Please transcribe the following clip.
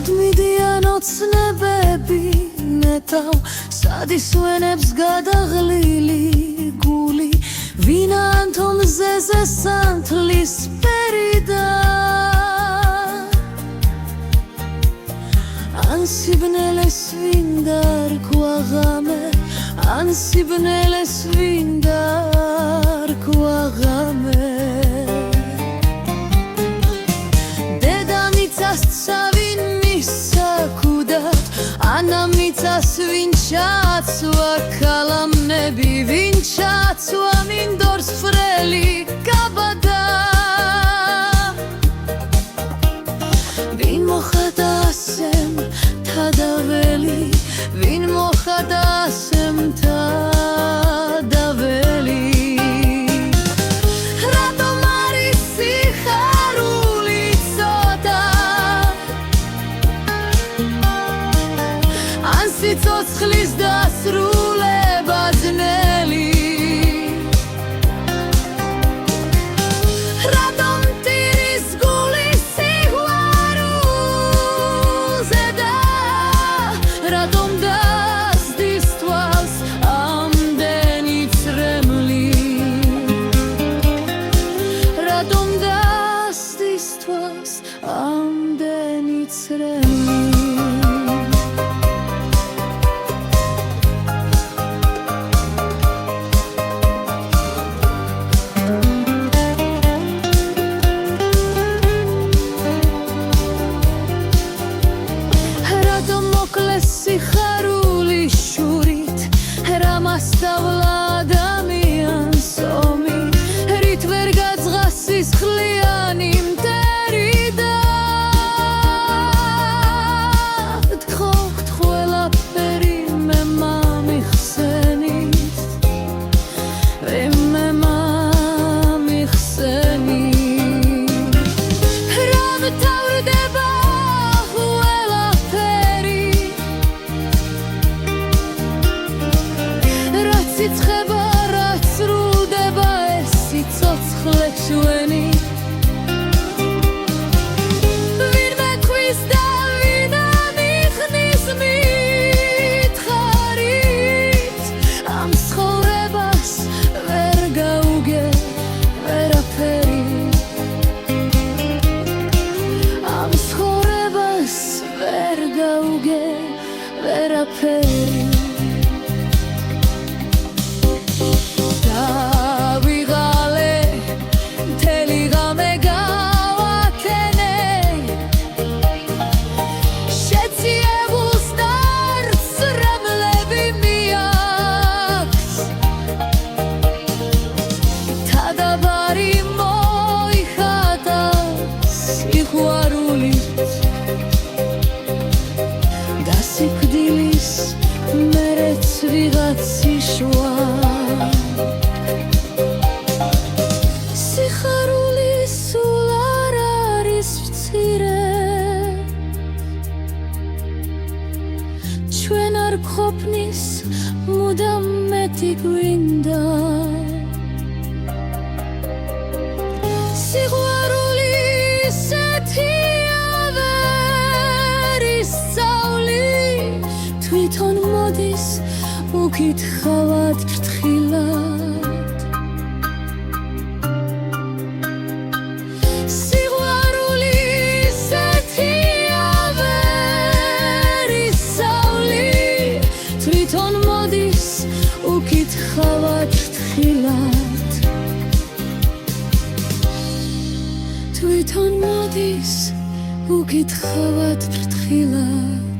სად მიდიან ოცნებები ნეთავ სად ისვენებს გადაღლილი გული ვინ ანთონ მზეზე სანთლის ფერიდა ან სიბნელეს ვინ დარქვაღამე ან სიბნელეს ვინ დარქვაღამე ვინ მისცა ქუდად ანამიცას ვინ ჩაცვა კალამნები ვინ ჩაცვა მინდორს ფრელი გაბადა ვინ მოხდა ასემ თადაველი ვინ მოხდა ასემ თადაველი ცოცხლის დასრულება ძნელი რატომ ტირის გული სიყვარულზე და რატომ დასდის თვალს ამდენი წრემლი რატომ დასდის თვალს ამდენი წრემლი სიხარული შურით რამასწავლა ადამიანს ომი რით ვერ გაძღას სისხლიანი მტერი და გთხოვთ ყველაფერი მე მამიხსენით მე მამიხსენით რა მთავრდება ციცხება რაც სრულდება ეს სიცოცხლე ჩვენი ვინ მექვის და ვინ ამიხნის მითხარით ამ ცხოვრებას ვერ გაუგე ვერაფერი ამ ცხოვრებას ვერ გაუგე ვერაფერი დასიფრდილის მერეც ვიღაც იშვა სიხარული სულ არ არის მცირე ჩვენ არ გყოფნის მუდამ მეტი გვინდა სიყვარული ისეთია ვერ ისწავლი თვითონ მოდის უკითხავად ფრთხილად სიყვარული ისეთია ვერ ისწავლი თვითონ მოდის უკითხავად ფრთხილად თვითონ მოდის უკითხავად ფრთხილად